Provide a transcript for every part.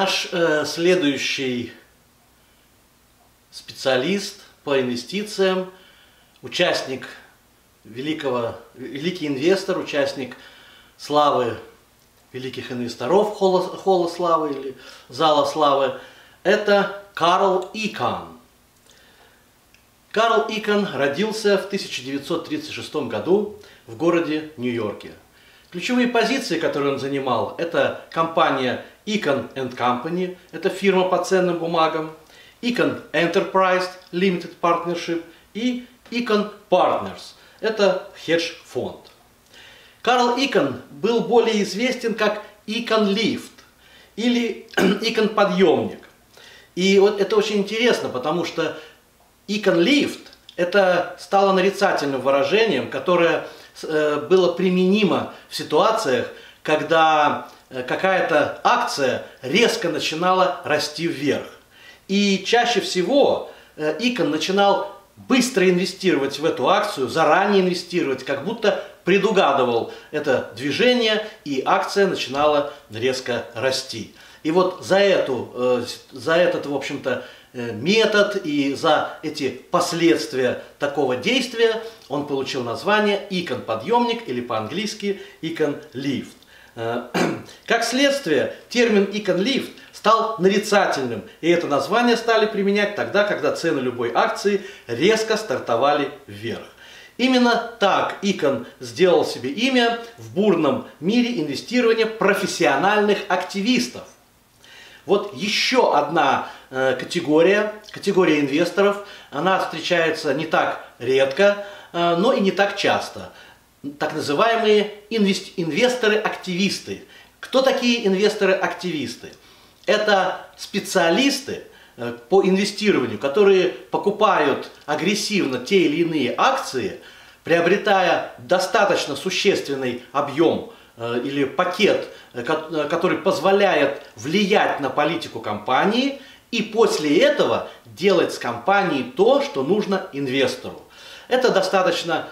Наш следующий специалист по инвестициям, участник великий инвестор, участник славы великих инвесторов, холла славы или зала славы, это Карл Икан. Карл Икан родился в 1936 году в городе Нью-Йорке. Ключевые позиции, которые он занимал, это компания Icahn & Company, это фирма по ценным бумагам, Icahn Enterprise Limited Partnership и Icahn Partners, это хедж-фонд. Карл Икан был более известен как Icahn Lift или Icahn Подъемник. И вот это очень интересно, потому что Icahn Lift это стало нарицательным выражением, которое было применимо в ситуациях, когда какая-то акция резко начинала расти вверх. И чаще всего Икан начинал быстро инвестировать в эту акцию, заранее инвестировать, как будто предугадывал это движение, и акция начинала резко расти. И вот за этот, в общем-то, метод и за эти последствия такого действия он получил название Icahn Подъемник или по-английски Icahn Lift. Как следствие, термин Icahn Lift стал нарицательным, и это название стали применять тогда, когда цены любой акции резко стартовали вверх. Именно так Икан сделал себе имя в бурном мире инвестирования профессиональных активистов. Вот еще одна категория инвесторов, она встречается не так редко, но и не так часто. Так называемые инвесторы-активисты. Кто такие инвесторы-активисты? Это специалисты по инвестированию, которые покупают агрессивно те или иные акции, приобретая достаточно существенный объем или пакет, который позволяет влиять на политику компании, и после этого делать с компанией то, что нужно инвестору. Это достаточно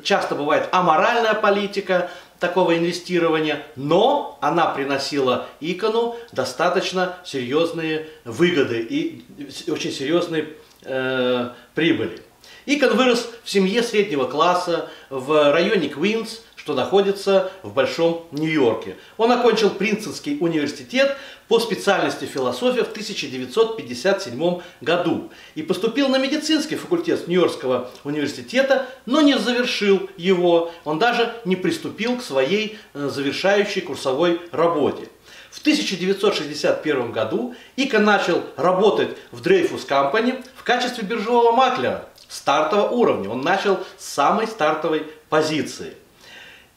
часто бывает аморальная политика такого инвестирования, но она приносила Икану достаточно серьезные выгоды и очень серьезные прибыли. Икан вырос в семье среднего класса в районе Квинс, что находится в Большом Нью-Йорке. Он окончил Принстонский университет по специальности философия в 1957 году и поступил на медицинский факультет Нью-Йоркского университета, но не завершил его, он даже не приступил к своей завершающей курсовой работе. В 1961 году Икан начал работать в Dreyfus Company в качестве биржевого маклера стартового уровня. Он начал с самой стартовой позиции.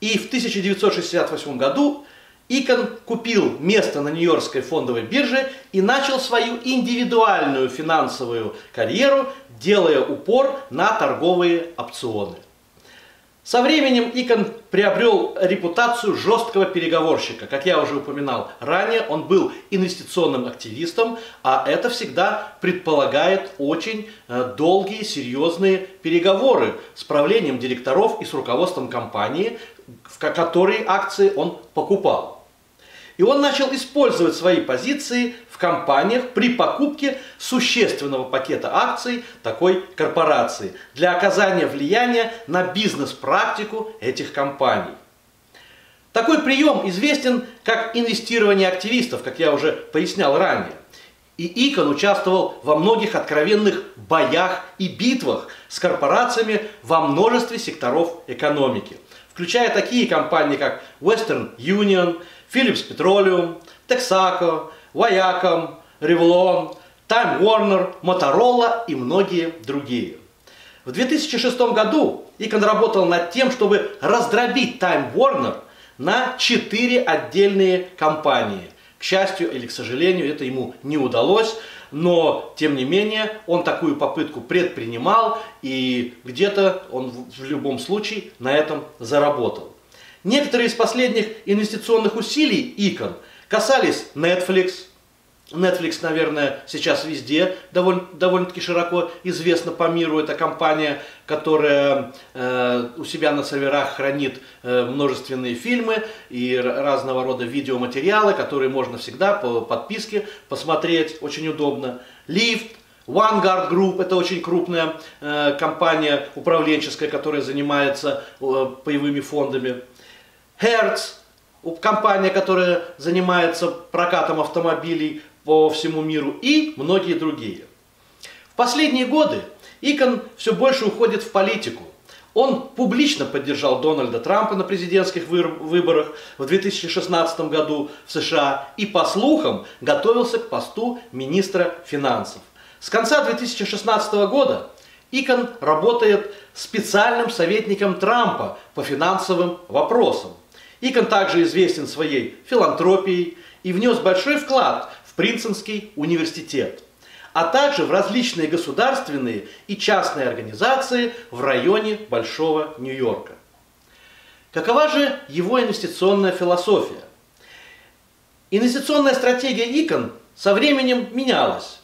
И в 1968 году Икан купил место на Нью-Йоркской фондовой бирже и начал свою индивидуальную финансовую карьеру, делая упор на торговые опционы. Со временем Икан приобрел репутацию жесткого переговорщика. Как я уже упоминал ранее, он был инвестиционным активистом, а это всегда предполагает очень долгие, серьезные переговоры с правлением директоров и с руководством компании, в которые акции он покупал. И он начал использовать свои позиции в компаниях при покупке существенного пакета акций такой корпорации для оказания влияния на бизнес-практику этих компаний. Такой прием известен как инвестирование активистов, как я уже пояснял ранее. И Икан участвовал во многих откровенных боях и битвах с корпорациями во множестве секторов экономики, включая такие компании, как Western Union, Phillips Petroleum, Texaco, Viacom, Revlon, Time Warner, Motorola и многие другие. В 2006 году Икан работал над тем, чтобы раздробить Time Warner на 4 отдельные компании. К счастью или к сожалению, это ему не удалось, но тем не менее он такую попытку предпринимал, и где-то он в любом случае на этом заработал. Некоторые из последних инвестиционных усилий Икан касались Netflix, Netflix, наверное, сейчас везде довольно-таки широко известна по миру. Это компания, которая у себя на серверах хранит множественные фильмы и разного рода видеоматериалы, которые можно всегда по подписке посмотреть. Очень удобно. Lyft, Vanguard Group, это очень крупная компания управленческая, которая занимается паевыми фондами. Hertz, компания, которая занимается прокатом автомобилей по всему миру, и многие другие. В последние годы Икон все больше уходит в политику. Он публично поддержал Дональда Трампа на президентских выборах в 2016 году в США и, по слухам, готовился к посту министра финансов. С конца 2016 года Икон работает специальным советником Трампа по финансовым вопросам. Икон также известен своей филантропией и внес большой вклад в Принстонский университет, а также в различные государственные и частные организации в районе Большого Нью-Йорка. Какова же его инвестиционная философия? Инвестиционная стратегия Икон со временем менялась.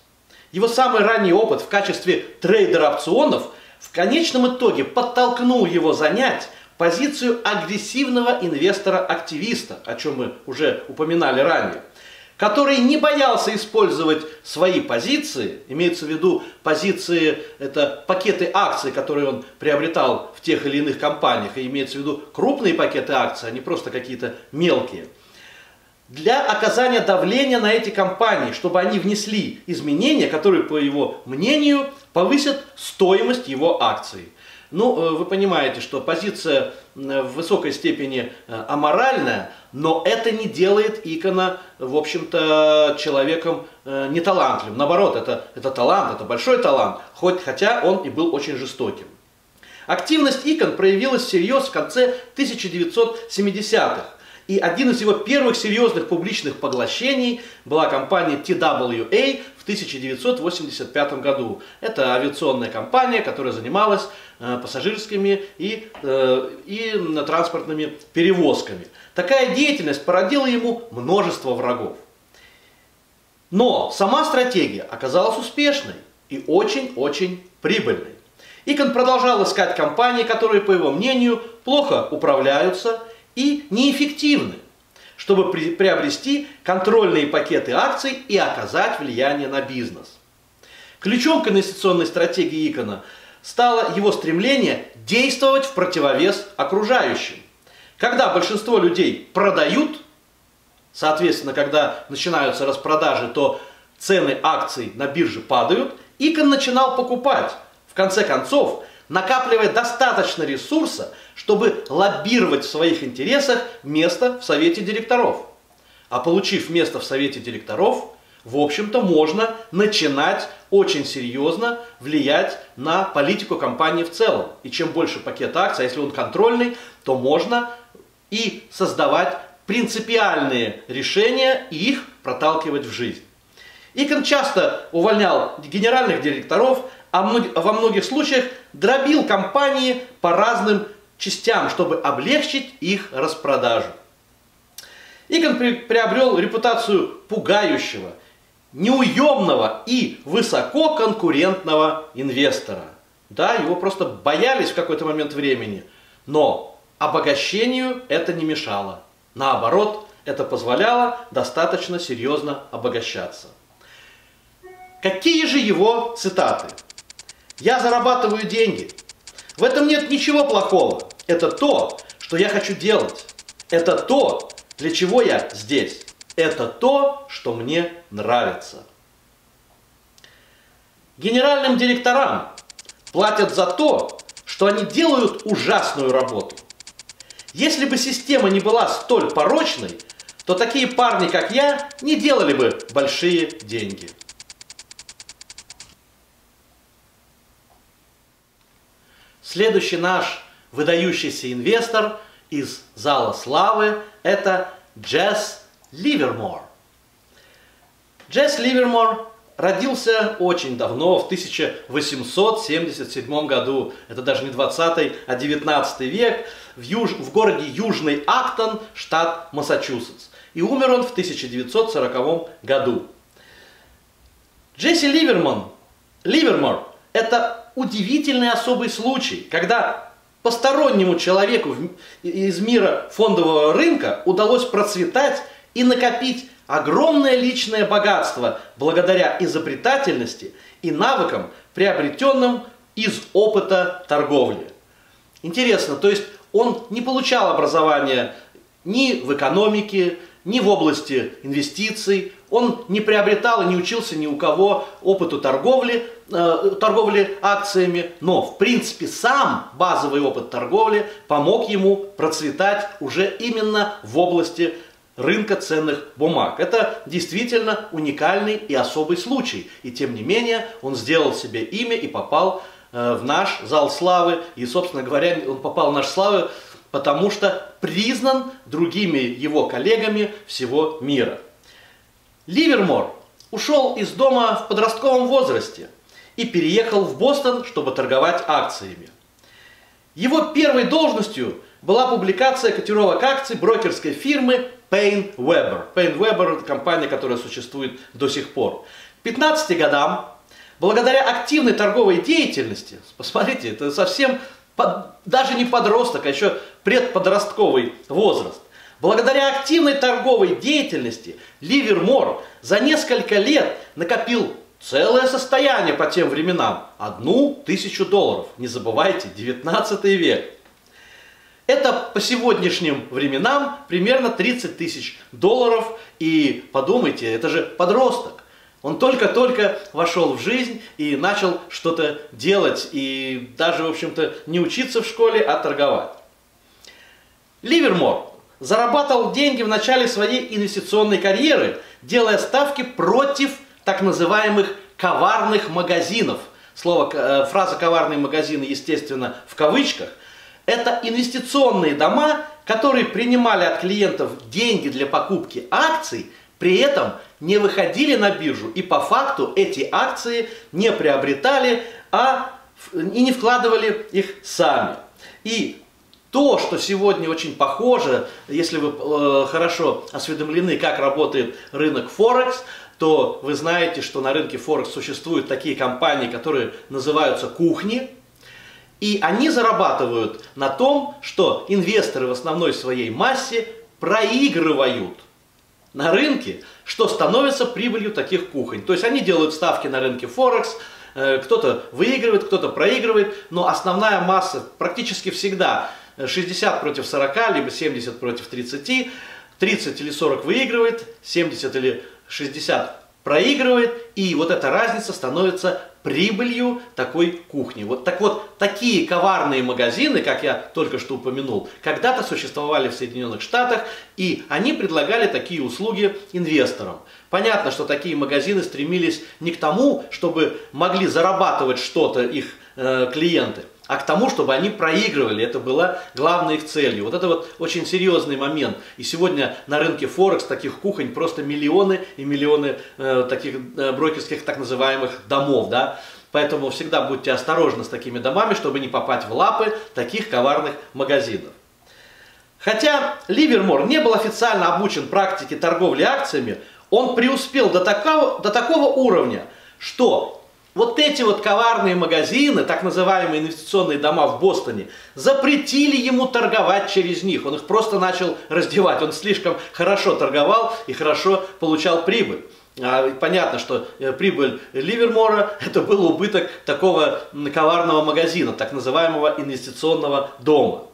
Его самый ранний опыт в качестве трейдера опционов в конечном итоге подтолкнул его занять позицию агрессивного инвестора-активиста, о чем мы уже упоминали ранее, который не боялся использовать свои позиции, имеется в виду позиции, это пакеты акций, которые он приобретал в тех или иных компаниях, и имеется в виду крупные пакеты акций, а не просто какие-то мелкие, для оказания давления на эти компании, чтобы они внесли изменения, которые, по его мнению, повысят стоимость его акций. Ну, вы понимаете, что позиция в высокой степени аморальная, но это не делает Икона, в общем-то, человеком неталантливым. Наоборот, это талант, это большой талант, хотя он и был очень жестоким. Активность Икон проявилась всерьез в конце 1970-х. И один из его первых серьезных публичных поглощений была компания TWA в 1985 году. Это авиационная компания, которая занималась пассажирскими и транспортными перевозками. Такая деятельность породила ему множество врагов. Но сама стратегия оказалась успешной и очень-очень прибыльной. Икон продолжал искать компании, которые, по его мнению, плохо управляются и неэффективны, чтобы приобрести контрольные пакеты акций и оказать влияние на бизнес. Ключом к инвестиционной стратегии Икона стало его стремление действовать в противовес окружающим. Когда большинство людей продают, соответственно, когда начинаются распродажи, то цены акций на бирже падают, Икон начинал покупать. В конце концов, накапливая достаточно ресурса, чтобы лоббировать в своих интересах место в совете директоров. А получив место в совете директоров, в общем-то, можно начинать очень серьезно влиять на политику компании в целом. И чем больше пакет акций, если он контрольный, то можно и создавать принципиальные решения и их проталкивать в жизнь. Икон часто увольнял генеральных директоров, а во многих случаях дробил компании по разным частям, чтобы облегчить их распродажу. Икон приобрел репутацию пугающего, неуемного и высококонкурентного инвестора. Да, его просто боялись в какой-то момент времени, но обогащению это не мешало. Наоборот, это позволяло достаточно серьезно обогащаться. Какие же его цитаты? «Я зарабатываю деньги. В этом нет ничего плохого. Это то, что я хочу делать. Это то, для чего я здесь. Это то, что мне нравится». Генеральным директорам платят за то, что они делают ужасную работу. Если бы система не была столь порочной, то такие парни, как я, не делали бы большие деньги. Следующий наш выдающийся инвестор из зала славы – это Джесс Ливермор. Джесс Ливермор родился очень давно, в 1877 году. Это даже не 20, а 19 век, в городе Южный Актон, штат Массачусетс. И умер он в 1940 году. Джесси Ливермор – это удивительный особый случай, когда постороннему человеку из мира фондового рынка удалось процветать и накопить огромное личное богатство благодаря изобретательности и навыкам, приобретенным из опыта торговли. Интересно, то есть он не получал образования ни в экономике, ни в области инвестиций, он не приобретал и не учился ни у кого опыту торговли акциями, но в принципе сам базовый опыт торговли помог ему процветать уже именно в области рынка ценных бумаг. Это действительно уникальный и особый случай, и тем не менее он сделал себе имя и попал в наш зал славы, и, собственно говоря, он попал в наш славу, потому что признан другими его коллегами всего мира. Ливермор ушел из дома в подростковом возрасте и переехал в Бостон, чтобы торговать акциями. Его первой должностью была публикация котировок акций брокерской фирмы Paine Webber. Paine Webber – это компания, которая существует до сих пор. К 15 годам, благодаря активной торговой деятельности, посмотрите, это совсем даже не подросток, а еще предподростковый возраст. Благодаря активной торговой деятельности Ливермор за несколько лет накопил целое состояние по тем временам – $1000. Не забывайте, 19 век. Это по сегодняшним временам примерно $30 000. И подумайте, это же подросток. Он только-только вошел в жизнь и начал что-то делать. И даже, в общем-то, не учиться в школе, а торговать. Ливермор зарабатывал деньги в начале своей инвестиционной карьеры, делая ставки против так называемых коварных магазинов. Фраза «коварные магазины», естественно, в кавычках. Это инвестиционные дома, которые принимали от клиентов деньги для покупки акций, при этом не выходили на биржу и по факту эти акции не приобретали и не вкладывали их сами. И то, что сегодня очень похоже, если вы хорошо осведомлены, как работает рынок Форекс, то вы знаете, что на рынке Форекс существуют такие компании, которые называются кухни. И они зарабатывают на том, что инвесторы в основной своей массе проигрывают на рынке, что становится прибылью таких кухонь. То есть они делают ставки на рынке Форекс, кто-то выигрывает, кто-то проигрывает, но основная масса практически всегда 60 против 40, либо 70 против 30, 30 или 40 выигрывает, 70 или 60 проигрывает, и вот эта разница становится прибылью такой кухни. Такие коварные магазины, как я только что упомянул, когда-то существовали в Соединенных Штатах, и они предлагали такие услуги инвесторам. Понятно, что такие магазины стремились не к тому, чтобы могли зарабатывать что-то их клиенты, а к тому, чтобы они проигрывали. Это была главной их целью. Вот это вот очень серьезный момент. И сегодня на рынке Форекс таких кухонь просто миллионы и миллионы таких брокерских так называемых домов. Да? Поэтому всегда будьте осторожны с такими домами, чтобы не попасть в лапы таких коварных магазинов. Хотя Ливермор не был официально обучен практике торговли акциями, он преуспел до такого уровня, что вот эти вот коварные магазины, так называемые инвестиционные дома в Бостоне, запретили ему торговать через них. Он их просто начал раздевать. Он слишком хорошо торговал и хорошо получал прибыль. Понятно, что прибыль Ливермора – это был убыток такого коварного магазина, так называемого инвестиционного дома.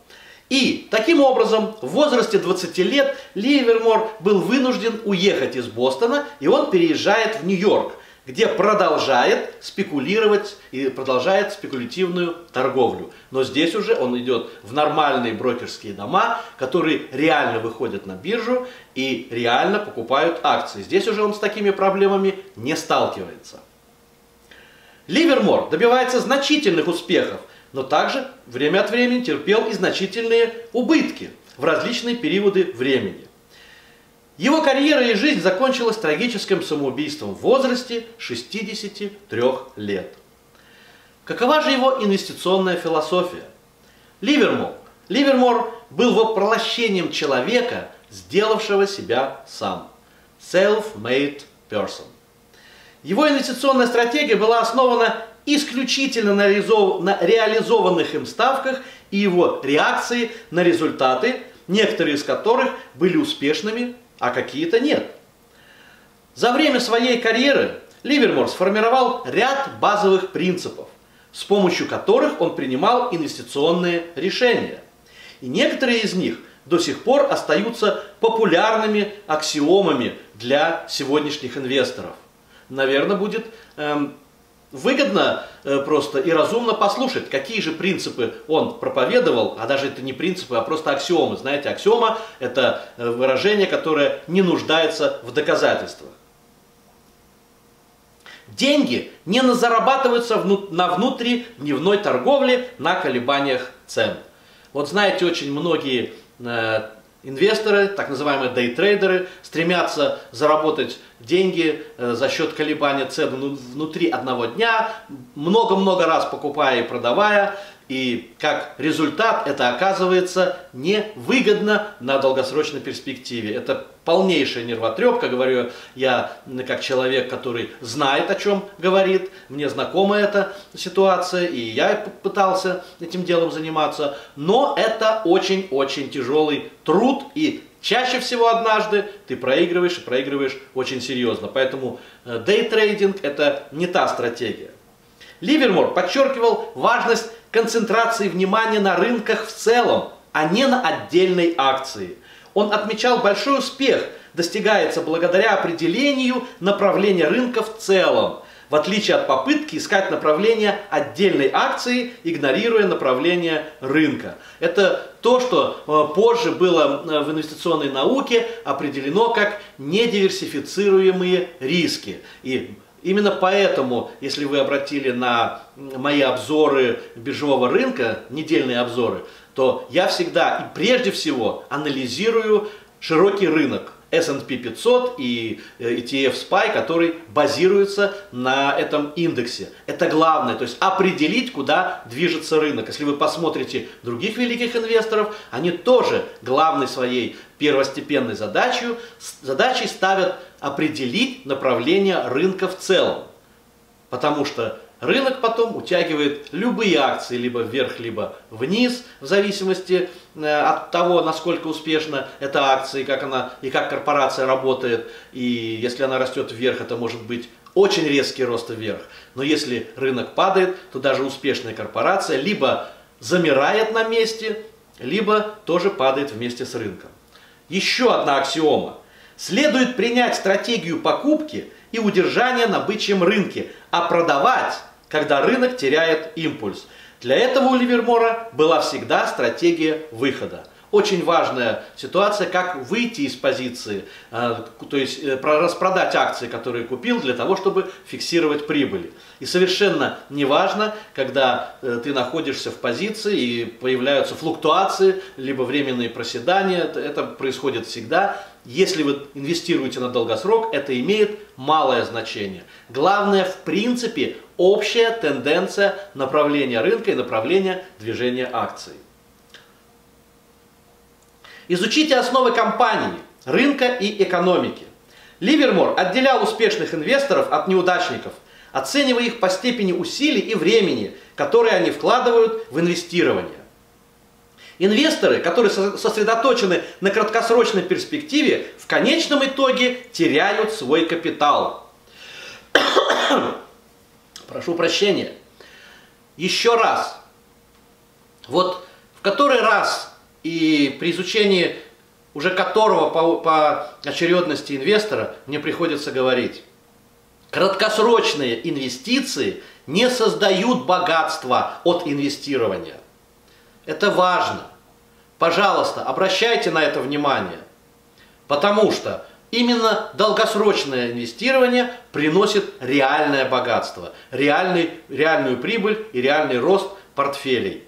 И таким образом в возрасте 20 лет Ливермор был вынужден уехать из Бостона, и он переезжает в Нью-Йорк, где продолжает спекулировать и продолжает спекулятивную торговлю. Но здесь уже он идет в нормальные брокерские дома, которые реально выходят на биржу и реально покупают акции. Здесь уже он с такими проблемами не сталкивается. Ливермор добивается значительных успехов, но также время от времени терпел и значительные убытки в различные периоды времени. Его карьера и жизнь закончилась трагическим самоубийством в возрасте 63 лет. Какова же его инвестиционная философия? Ливермор был воплощением человека, сделавшего себя сам. Self-made person. Его инвестиционная стратегия была основана исключительно на реализованных им ставках и его реакции на результаты, некоторые из которых были успешными, а какие-то нет. За время своей карьеры Ливермор сформировал ряд базовых принципов, с помощью которых он принимал инвестиционные решения. И некоторые из них до сих пор остаются популярными аксиомами для сегодняшних инвесторов. Наверное, будет выгодно просто и разумно послушать, какие же принципы он проповедовал, а даже это не принципы, а просто аксиомы. Знаете, аксиома – это выражение, которое не нуждается в доказательствах. Деньги не зарабатываются на внутридневной торговле на колебаниях цен. Вот знаете, очень многие инвесторы, так называемые дейтрейдеры, стремятся заработать деньги за счет колебания цен внутри одного дня, много-много раз покупая и продавая, и как результат это оказывается невыгодно на долгосрочной перспективе. Это полнейшая нервотрепка, говорю я как человек, который знает, о чем говорит, мне знакома эта ситуация, и я пытался этим делом заниматься, но это очень-очень тяжелый труд, и чаще всего однажды ты проигрываешь, и проигрываешь очень серьезно. Поэтому дейтрейдинг – это не та стратегия. Ливермор подчеркивал важность концентрации внимания на рынках в целом, а не на отдельной акции. Он отмечал большой успех, достигается благодаря определению направления рынка в целом, в отличие от попытки искать направление отдельной акции, игнорируя направление рынка. Это то, что позже было в инвестиционной науке определено как недиверсифицируемые риски. И именно поэтому, если вы обратили на мои обзоры биржевого рынка, недельные обзоры, то я всегда и прежде всего анализирую широкий рынок S&P 500 и ETF SPY, который базируется на этом индексе. Это главное, то есть определить, куда движется рынок. Если вы посмотрите других великих инвесторов, они тоже главной своей первостепенной задачей ставят определить направление рынка в целом. Потому что рынок потом утягивает любые акции либо вверх, либо вниз, в зависимости от того, насколько успешна эта акция, и как корпорация работает. И если она растет вверх, это может быть очень резкий рост вверх. Но если рынок падает, то даже успешная корпорация либо замирает на месте, либо тоже падает вместе с рынком. Еще одна аксиома. Следует принять стратегию покупки и удержания на бычьем рынке, а продавать, когда рынок теряет импульс. Для этого у Ливермора была всегда стратегия выхода. Очень важная ситуация, как выйти из позиции, то есть распродать акции, которые купил, для того, чтобы фиксировать прибыли. И совершенно не важно, когда ты находишься в позиции и появляются флуктуации, либо временные проседания, это происходит всегда. Если вы инвестируете на долгосрок, это имеет малое значение. Главное, в принципе, общая тенденция направления рынка и направления движения акций. Изучите основы компании, рынка и экономики. Ливермор отделял успешных инвесторов от неудачников, оценивая их по степени усилий и времени, которые они вкладывают в инвестирование. Инвесторы, которые сосредоточены на краткосрочной перспективе, в конечном итоге теряют свой капитал. Прошу прощения. Еще раз. Вот в который раз и при изучении уже которого по очередности инвестора мне приходится говорить: краткосрочные инвестиции не создают богатства от инвестирования. Это важно. Пожалуйста, обращайте на это внимание. Потому что именно долгосрочное инвестирование приносит реальное богатство, реальную прибыль и реальный рост портфелей.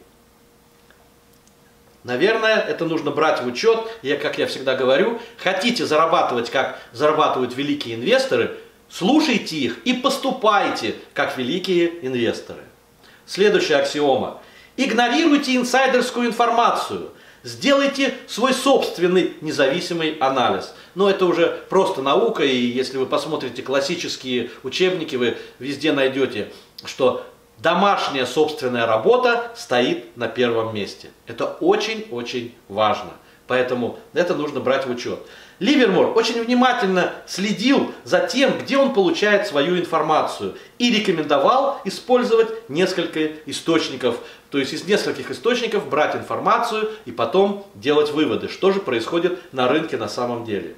Наверное, это нужно брать в учет. Как я всегда говорю, хотите зарабатывать, как зарабатывают великие инвесторы, слушайте их и поступайте, как великие инвесторы. Следующая аксиома. Игнорируйте инсайдерскую информацию. Сделайте свой собственный независимый анализ. Но это уже просто наука, и если вы посмотрите классические учебники, вы везде найдете, что домашняя собственная работа стоит на первом месте. Это очень-очень важно. Поэтому это нужно брать в учет. Ливермор очень внимательно следил за тем, где он получает свою информацию, и рекомендовал использовать несколько источников, то есть из нескольких источников брать информацию и потом делать выводы, что же происходит на рынке на самом деле.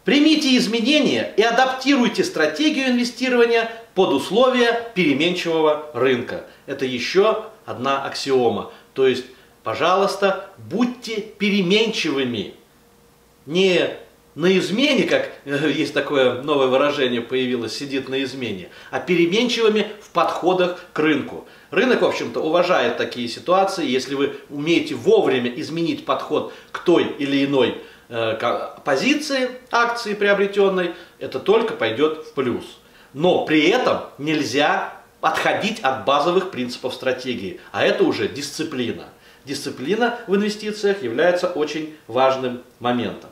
Примите изменения и адаптируйте стратегию инвестирования под условия переменчивого рынка. Это еще одна аксиома. То есть, пожалуйста, будьте переменчивыми. Не на измене, как есть такое новое выражение появилось, сидит на измене, а переменчивыми в подходах к рынку. Рынок, в общем-то, уважает такие ситуации. Если вы умеете вовремя изменить подход к той или иной позиции акции приобретенной, это только пойдет в плюс. Но при этом нельзя отходить от базовых принципов стратегии, а это уже дисциплина. Дисциплина в инвестициях является очень важным моментом.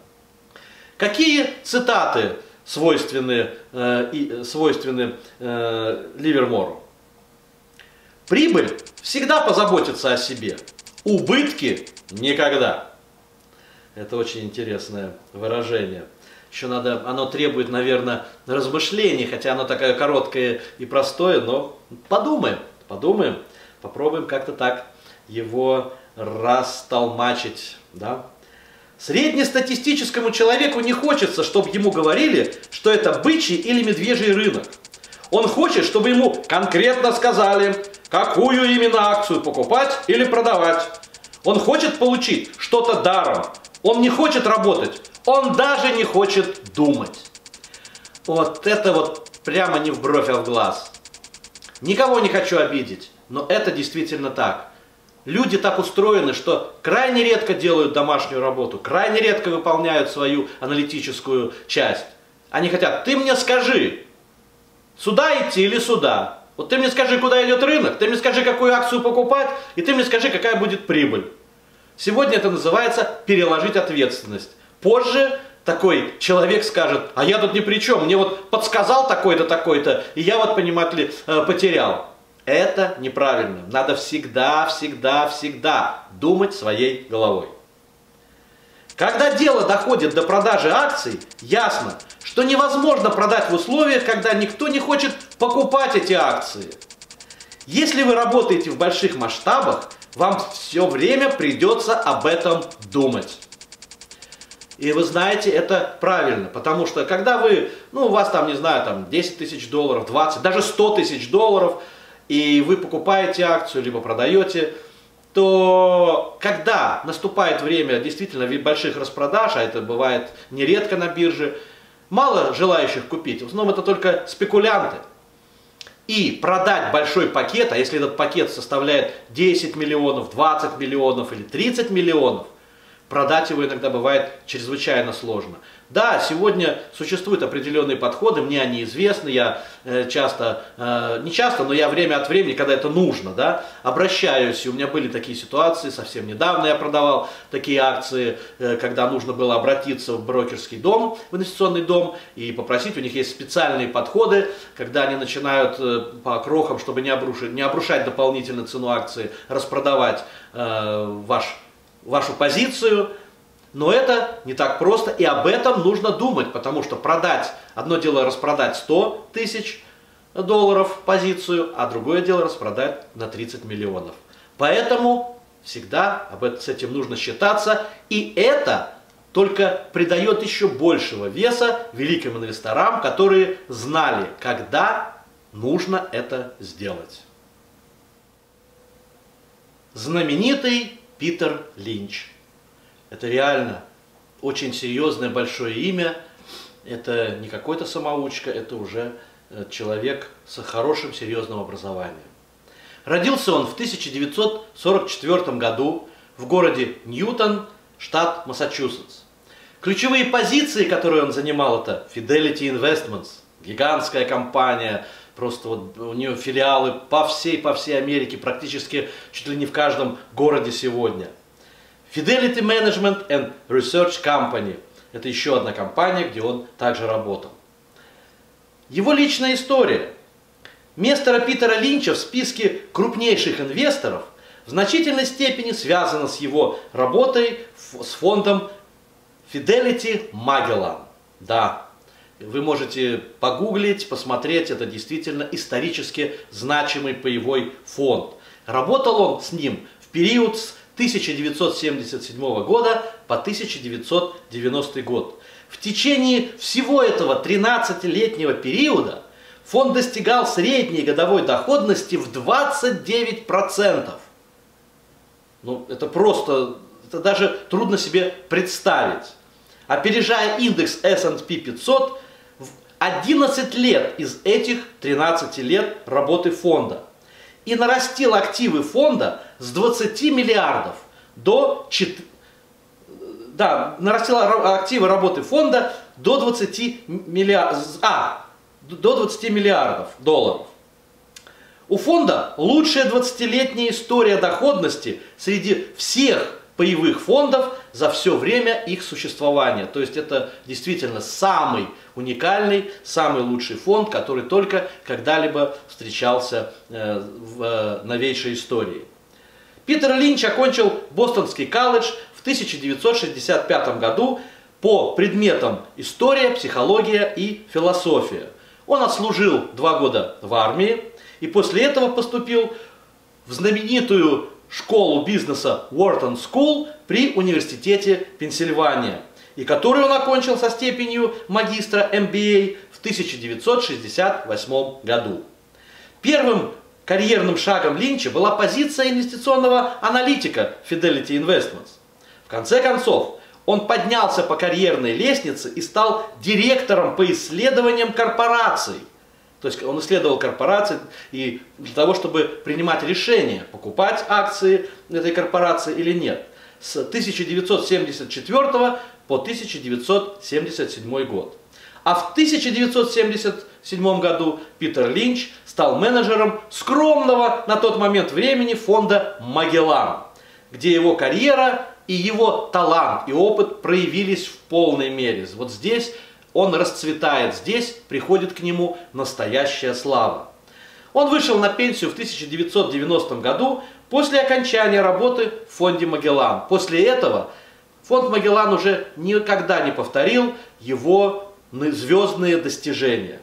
Какие цитаты свойственны Ливермору? Прибыль всегда позаботится о себе, убытки никогда. Это очень интересное выражение. Еще надо, оно требует, наверное, размышлений, хотя оно такое короткое и простое, но подумаем, попробуем как-то так его растолмачить, да? Среднестатистическому человеку не хочется, чтобы ему говорили, что это бычий или медвежий рынок. Он хочет, чтобы ему конкретно сказали, какую именно акцию покупать или продавать. Он хочет получить что-то даром. Он не хочет работать. Он даже не хочет думать. Вот это вот прямо не в бровь, а в глаз. Никого не хочу обидеть, но это действительно так. Люди так устроены, что крайне редко делают домашнюю работу, крайне редко выполняют свою аналитическую часть. Они хотят, ты мне скажи, сюда идти или сюда. Вот ты мне скажи, куда идет рынок, ты мне скажи, какую акцию покупать, и ты мне скажи, какая будет прибыль. Сегодня это называется переложить ответственность. Позже такой человек скажет, а я тут ни при чем, мне вот подсказал такой-то, такой-то, и я вот, понимаете ли, потерял. Это неправильно. Надо всегда думать своей головой. Когда дело доходит до продажи акций, ясно, что невозможно продать в условиях, когда никто не хочет покупать эти акции. Если вы работаете в больших масштабах, вам все время придется об этом думать. И вы знаете, это правильно, потому что когда вы, у вас там, не знаю, там 10 тысяч долларов, 20, даже 100 тысяч долларов, и вы покупаете акцию, либо продаете, то когда наступает время действительно больших распродаж, а это бывает нередко на бирже, мало желающих купить, в основном это только спекулянты. И продать большой пакет, а если этот пакет составляет 10 миллионов, 20 миллионов или 30 миллионов, продать его иногда бывает чрезвычайно сложно. Да, сегодня существуют определенные подходы, мне они известны, я не часто, но я время от времени, когда это нужно, да, обращаюсь, и у меня были такие ситуации, совсем недавно я продавал такие акции, когда нужно было обратиться в брокерский дом, в инвестиционный дом, и попросить, у них есть специальные подходы, когда они начинают по крохам, чтобы не обрушать дополнительно цену акции, распродавать вашу позицию. Но это не так просто, и об этом нужно думать, потому что одно дело распродать 100 тысяч долларов позицию, а другое дело распродать на 30 миллионов. Поэтому всегда с этим нужно считаться, и это только придает еще большего веса великим инвесторам, которые знали, когда нужно это сделать. Знаменитый Питер Линч. Это реально очень серьезное большое имя. Это не какой-то самоучка, это уже человек с хорошим серьезным образованием. Родился он в 1944 году в городе Ньютон, штат Массачусетс. Ключевые позиции, которые он занимал, это Fidelity Investments, гигантская компания, просто вот у нее филиалы по всей Америке, практически чуть ли не в каждом городе сегодня. Fidelity Management and Research Company. Это еще одна компания, где он также работал. Его личная история. Место Питера Линча в списке крупнейших инвесторов в значительной степени связано с его работой с фондом Fidelity Magellan. Да, вы можете погуглить, посмотреть, это действительно исторически значимый паевой фонд. Работал он с ним в период с 1977 года по 1990 год. В течение всего этого 13-летнего периода фонд достигал средней годовой доходности в 29%. Ну, это просто, это даже трудно себе представить. Опережая индекс S&P 500 в 11 лет из этих 13 лет работы фонда. И нарастил активы фонда с 20 миллиардов до 4... Да, нарастил активы работы фонда до 20 миллиардов долларов. У фонда лучшая 20-летняя история доходности среди всех паевых фондов за все время их существования. То есть это действительно самый уникальный, самый лучший фонд, который только когда-либо встречался в новейшей истории. Питер Линч окончил Бостонский колледж в 1965 году по предметам история, психология и философия. Он отслужил 2 года в армии и после этого поступил в знаменитую школу бизнеса Wharton School при университете Пенсильвания, и которую он окончил со степенью магистра MBA в 1968 году. Первым карьерным шагом Линча была позиция инвестиционного аналитика Fidelity Investments. В конце концов, он поднялся по карьерной лестнице и стал директором по исследованиям корпораций. То есть он исследовал корпорации и для того, чтобы принимать решение, покупать акции этой корпорации или нет. С 1974 по 1977 год. А в 1977 году Питер Линч стал менеджером скромного на тот момент времени фонда Magellan, где его карьера и его талант и опыт проявились в полной мере. Вот здесь он расцветает, здесь приходит к нему настоящая слава. Он вышел на пенсию в 1990 году после окончания работы в фонде Magellan. После этого фонд Magellan уже никогда не повторил его звездные достижения.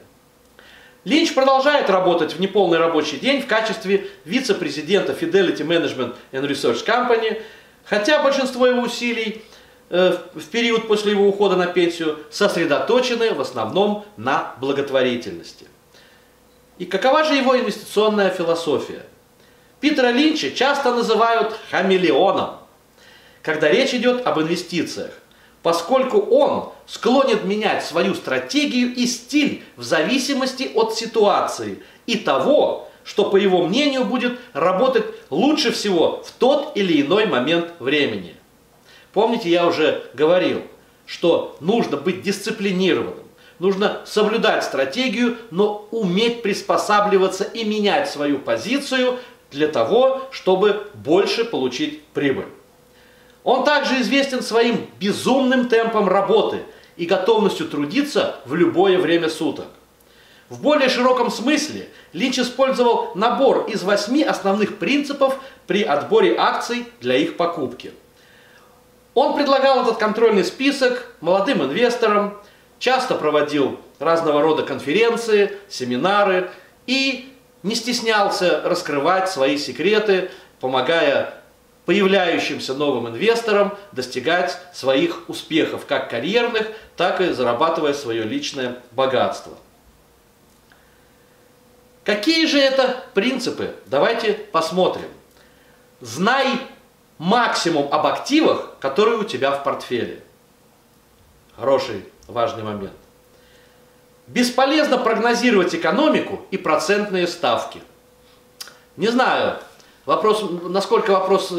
Линч продолжает работать в неполный рабочий день в качестве вице-президента Fidelity Management and Research Company, хотя большинство его усилий в период после его ухода на пенсию сосредоточены в основном на благотворительности. И какова же его инвестиционная философия? Питера Линча часто называют хамелеоном, когда речь идет об инвестициях, поскольку он склонен менять свою стратегию и стиль в зависимости от ситуации и того, что, по его мнению, будет работать лучше всего в тот или иной момент времени. Помните, я уже говорил, что нужно быть дисциплинированным, нужно соблюдать стратегию, но уметь приспосабливаться и менять свою позицию для того, чтобы больше получить прибыль. Он также известен своим безумным темпом работы и готовностью трудиться в любое время суток. В более широком смысле Линч использовал набор из 8 основных принципов при отборе акций для их покупки. Он предлагал этот контрольный список молодым инвесторам, часто проводил разного рода конференции, семинары и не стеснялся раскрывать свои секреты, помогая появляющимся новым инвесторам достигать своих успехов, как карьерных, так и зарабатывая свое личное богатство. Какие же это принципы? Давайте посмотрим. Знай максимум об активах, которые у тебя в портфеле. Хороший, важный момент. Бесполезно прогнозировать экономику и процентные ставки. Не знаю, насколько вопрос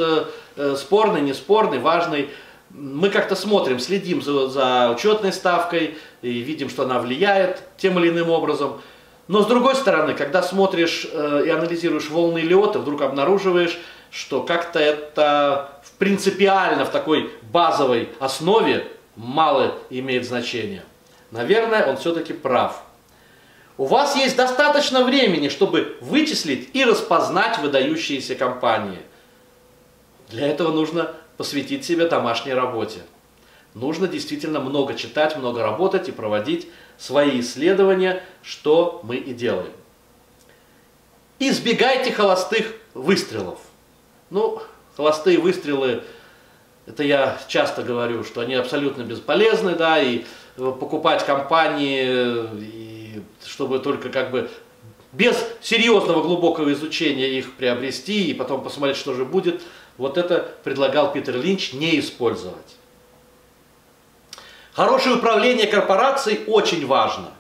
спорный, не спорный, важный. Мы как-то смотрим, следим за учетной ставкой и видим, что она влияет тем или иным образом. Но с другой стороны, когда смотришь и анализируешь волны Эллиота, вдруг обнаруживаешь, что как-то это принципиально в такой базовой основе мало имеет значения. Наверное, он все-таки прав. У вас есть достаточно времени, чтобы вычислить и распознать выдающиеся компании. Для этого нужно посвятить себя домашней работе. Нужно действительно много читать, много работать и проводить свои исследования, что мы и делаем. Избегайте холостых выстрелов. Ну, холостые выстрелы, это я часто говорю, что они абсолютно бесполезны, да, и покупать компании, и чтобы только как бы без серьезного глубокого изучения их приобрести и потом посмотреть, что же будет, вот это предлагал Питер Линч не использовать. Хорошее управление корпорацией очень важно.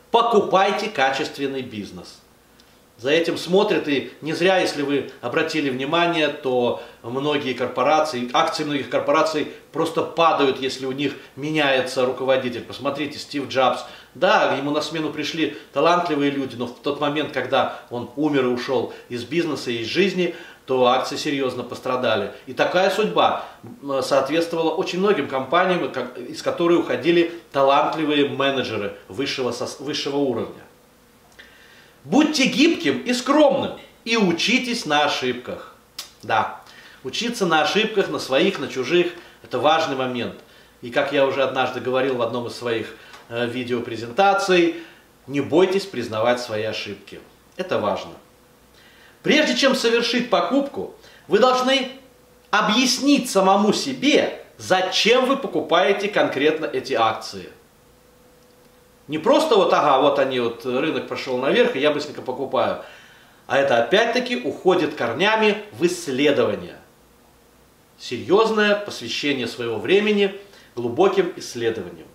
Покупайте качественный бизнес. За этим смотрят, и не зря, если вы обратили внимание, то многие корпорации, акции многих корпораций просто падают, если у них меняется руководитель. Посмотрите, Стив Джобс, да, ему на смену пришли талантливые люди, но в тот момент, когда он умер и ушел из бизнеса и из жизни, то акции серьезно пострадали. И такая судьба соответствовала очень многим компаниям, из которых уходили талантливые менеджеры высшего уровня. Будьте гибким и скромным, и учитесь на ошибках. Да, учиться на ошибках, на своих, на чужих, это важный момент. И как я уже однажды говорил в одном из своих видеопрезентаций, не бойтесь признавать свои ошибки. Это важно. Прежде чем совершить покупку, вы должны объяснить самому себе, зачем вы покупаете конкретно эти акции. Не просто вот, ага, вот они, вот рынок пошел наверх, и я быстренько покупаю. А это опять-таки уходит корнями в исследование. Серьезное посвящение своего времени глубоким исследованиям.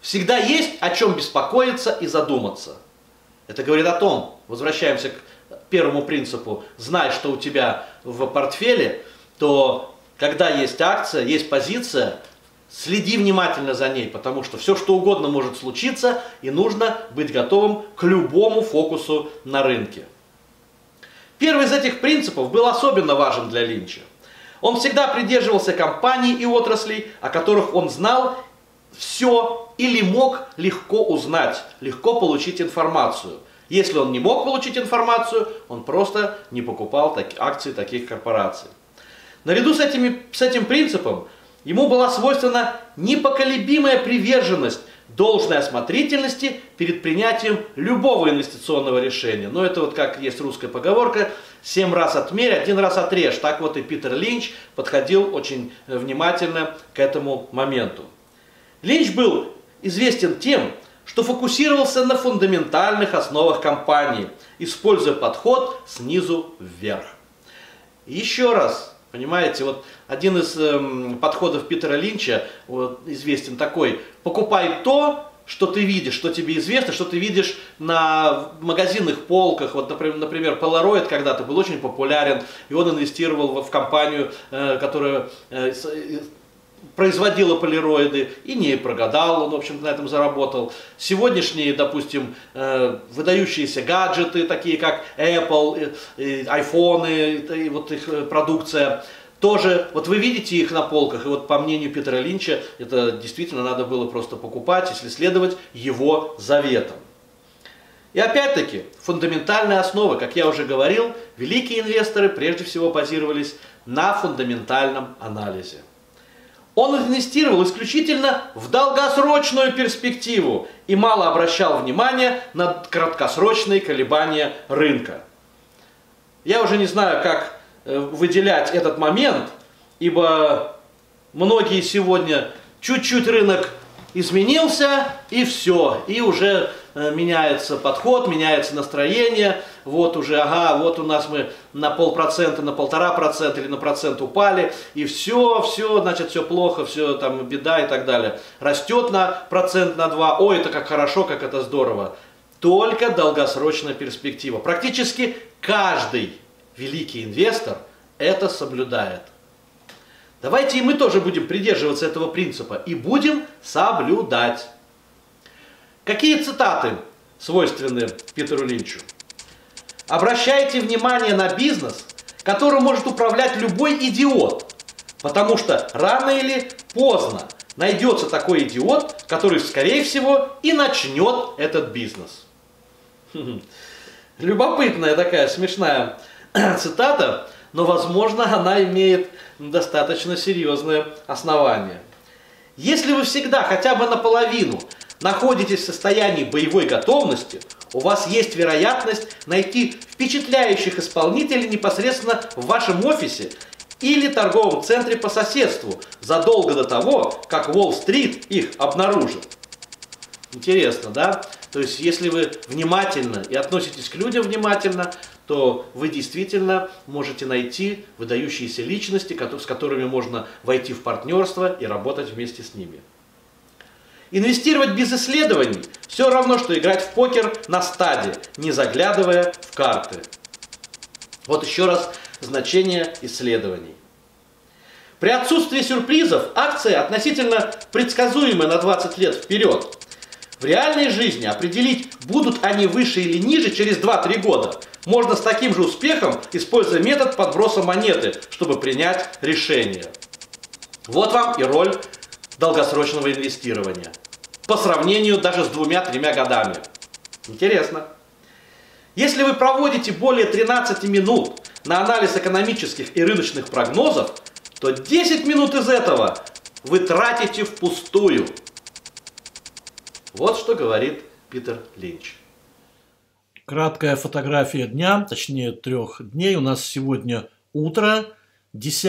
Всегда есть о чем беспокоиться и задуматься. Это говорит о том, возвращаемся к первому принципу, знай, что у тебя в портфеле, то когда есть акция, есть позиция, следи внимательно за ней, потому что все, что угодно может случиться, и нужно быть готовым к любому фокусу на рынке. Первый из этих принципов был особенно важен для Линча. Он всегда придерживался компаний и отраслей, о которых он знал все или мог легко узнать, легко получить информацию. Если он не мог получить информацию, он просто не покупал акции таких корпораций. Наряду с этим принципом ему была свойственна непоколебимая приверженность должной осмотрительности перед принятием любого инвестиционного решения. Но это вот как есть русская поговорка: 7 раз отмерь, 1 раз отрежь. Так вот и Питер Линч подходил очень внимательно к этому моменту. Линч был известен тем, что фокусировался на фундаментальных основах компании, используя подход снизу вверх. И еще раз, понимаете, вот один из подходов Питера Линча вот, известен такой: покупай то, что ты видишь, что тебе известно, что ты видишь на магазинных полках. Вот, например, Polaroid когда-то был очень популярен, и он инвестировал в компанию, которая производила полироиды, и не прогадал, он, в общем-то, на этом заработал. Сегодняшние, допустим, выдающиеся гаджеты, такие как Apple, iPhone, и вот их продукция, тоже, вот вы видите их на полках, и вот по мнению Питера Линча, это действительно надо было просто покупать, если следовать его заветам. И опять-таки, фундаментальные основы, как я уже говорил, великие инвесторы прежде всего базировались на фундаментальном анализе. Он инвестировал исключительно в долгосрочную перспективу и мало обращал внимания на краткосрочные колебания рынка. Я уже не знаю, как выделять этот момент, ибо многие сегодня чуть-чуть рынок изменился, и все, и уже меняется подход, меняется настроение, вот уже, ага, вот у нас мы на 0,5%, на 1,5% или на процент упали, и все, значит, все плохо, все там беда и так далее. Растет на 1%, на 2%, ой, это как хорошо, как это здорово. Только долгосрочная перспектива. Практически каждый великий инвестор это соблюдает. Давайте и мы тоже будем придерживаться этого принципа и будем соблюдать. Какие цитаты свойственны Питеру Линчу? Обращайте внимание на бизнес, которым может управлять любой идиот. Потому что рано или поздно найдется такой идиот, который, скорее всего, и начнет этот бизнес. Любопытная такая смешная цитата, но, возможно, она имеет достаточно серьезное основание. Если вы всегда хотя бы наполовину находитесь в состоянии боевой готовности, у вас есть вероятность найти впечатляющих исполнителей непосредственно в вашем офисе или торговом центре по соседству, задолго до того, как Уолл-стрит их обнаружит. Интересно, да? То есть, если вы внимательно и относитесь к людям внимательно, то вы действительно можете найти выдающиеся личности, с которыми можно войти в партнерство и работать вместе с ними. Инвестировать без исследований все равно, что играть в покер на стаде, не заглядывая в карты. Вот еще раз значение исследований. При отсутствии сюрпризов акция относительно предсказуемая на 20 лет вперед. В реальной жизни определить, будут они выше или ниже через 2-3 года, можно с таким же успехом, используя метод подброса монеты, чтобы принять решение. Вот вам и роль долгосрочного инвестирования. По сравнению даже с 2-3 годами. Интересно. Если вы проводите более 13 минут на анализ экономических и рыночных прогнозов, то 10 минут из этого вы тратите впустую. Вот что говорит Питер Линч. Краткая фотография дня, точнее 3 дней. У нас сегодня утро, 10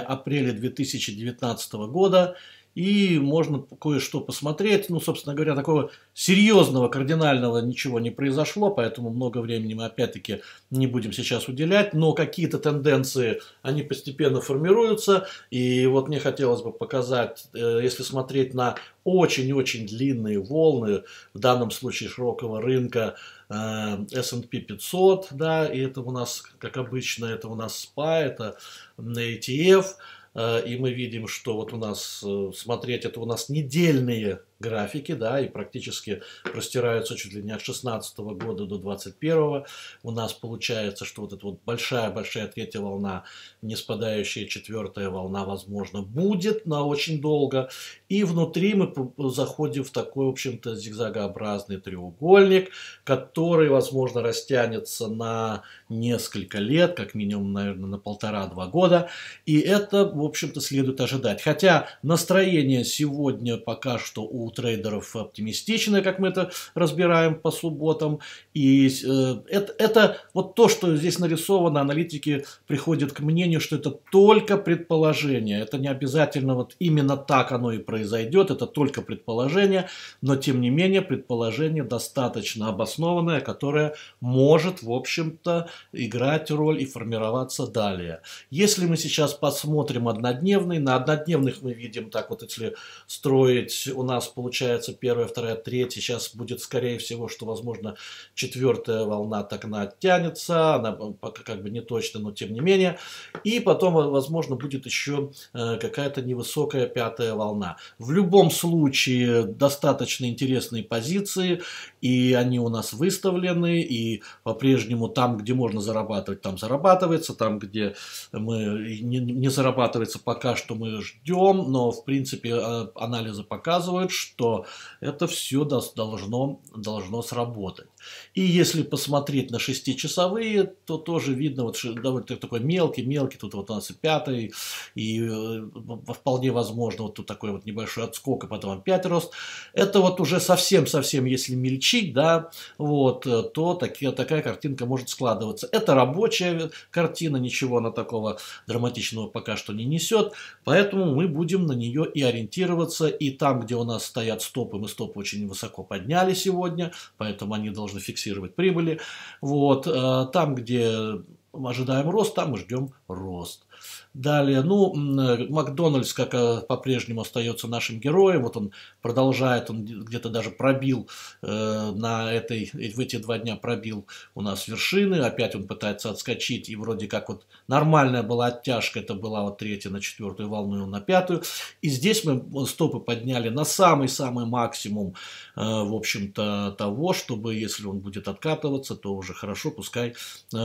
апреля 2019 года. И можно кое-что посмотреть. Ну, собственно говоря, такого серьезного, кардинального ничего не произошло, поэтому много времени мы опять-таки не будем сейчас уделять. Но какие-то тенденции, они постепенно формируются. И вот мне хотелось бы показать, если смотреть на очень-очень длинные волны, в данном случае широкого рынка, S&P 500, да, и это у нас, как обычно, это у нас SPY, это ETF. И мы видим, что вот у нас, смотреть, это у нас недельные графики, да, и практически простираются чуть ли не от 16 года до 21. У нас получается, что вот эта вот большая-большая третья волна, не спадающая четвертая волна, возможно, будет на очень долго. И внутри мы заходим в такой, в общем-то, зигзагообразный треугольник, который, возможно, растянется на несколько лет, как минимум, наверное, на 1,5-2 года. И это, в общем-то, следует ожидать. Хотя настроение сегодня пока что у трейдеров оптимистичное, как мы это разбираем по субботам. И это вот то, что здесь нарисовано, аналитики приходят к мнению, что это только предположение. Это не обязательно вот именно так оно и произойдет, это только предположение, но тем не менее предположение достаточно обоснованное, которое может, в общем-то, играть роль и формироваться далее. Если мы сейчас посмотрим однодневный, на однодневных мы видим, так вот если строить, у нас получается 1, 2, 3, сейчас будет скорее всего, что возможно 4-я волна так она оттянется, она пока как бы не точно, но тем не менее, и потом возможно будет еще какая-то невысокая 5-я волна. В любом случае достаточно интересные позиции, и они у нас выставлены, и по-прежнему там, где можно зарабатывать, там зарабатывается, там, где мы не зарабатывается, пока что мы ждем, но в принципе анализы показывают, что это все должно сработать. И если посмотреть на 6-часовые, то тоже видно, вот довольно такой мелкий, тут вот у нас и 5-й, и вполне возможно вот тут такой вот небольшой отскок, и потом опять рост. Это вот уже совсем, если мельчить, да, вот, то такая картинка может складываться. Это рабочая картина, ничего она такого драматичного пока что не несет, поэтому мы будем на нее и ориентироваться, и там, где у нас стоят стопы, мы стопы очень высоко подняли сегодня, поэтому они должны фиксировать прибыли. Вот. Там, где мы ожидаем рост, там мы ждем рост. Далее, ну, Макдональдс как по-прежнему остается нашим героем. Вот он продолжает, он где-то даже пробил в эти 2 дня пробил у нас вершины. Опять он пытается отскочить, и вроде как вот нормальная была оттяжка, это была вот 3-я на 4-ю волну и на 5-ю. И здесь мы стопы подняли на самый-самый максимум, в общем-то, того, чтобы, если он будет откатываться, то уже хорошо, пускай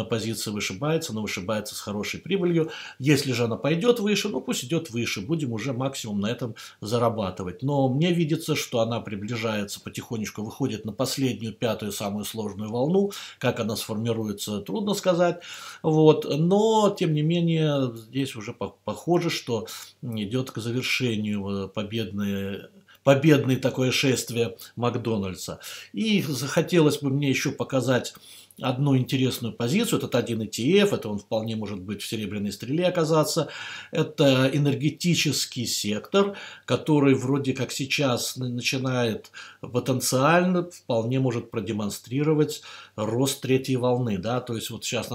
позиция вышибается, но вышибается с хорошей прибылью. Если же она пойдет выше, ну пусть идет выше, будем уже максимум на этом зарабатывать. Но мне видится, что она приближается потихонечку, выходит на последнюю 5-ю самую сложную волну. Как она сформируется, трудно сказать. Вот. Но, тем не менее, здесь уже похоже, что идет к завершению победное такое шествие Макдональдса. И захотелось бы мне еще показать одну интересную позицию. Этот один ETF, это он вполне может быть в серебряной стреле оказаться. Это энергетический сектор, который вроде как сейчас начинает потенциально, вполне может продемонстрировать рост 3-й волны. Да? То есть вот сейчас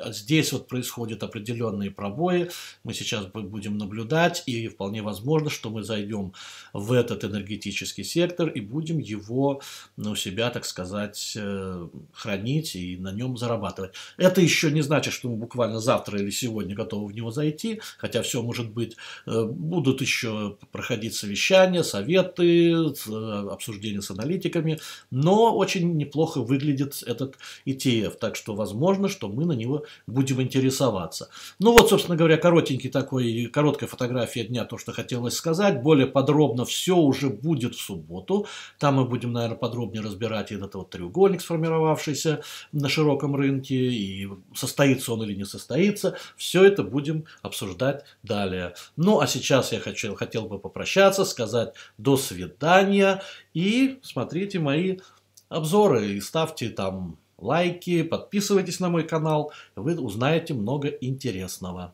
здесь вот происходят определенные пробои, мы сейчас будем наблюдать, и вполне возможно, что мы зайдем в этот энергетический сектор и будем его у себя, так сказать, хранить и на нем зарабатывать. Это еще не значит, что мы буквально завтра или сегодня готовы в него зайти, хотя все может быть. Будут еще проходить совещания, советы, обсуждения с аналитиками, но очень неплохо выглядит этот ETF, так что возможно, что мы на него будем интересоваться. Ну вот, собственно говоря, короткая фотография дня, то, что хотелось сказать. Более подробно все уже будет в субботу. Там мы будем, наверное, подробнее разбирать этот вот треугольник, сформировавшийся на широком рынке, и состоится он или не состоится. Все это будем обсуждать далее. Ну, а сейчас я хотел бы попрощаться, сказать до свидания, и смотрите мои обзоры, и ставьте там лайки, подписывайтесь на мой канал, вы узнаете много интересного.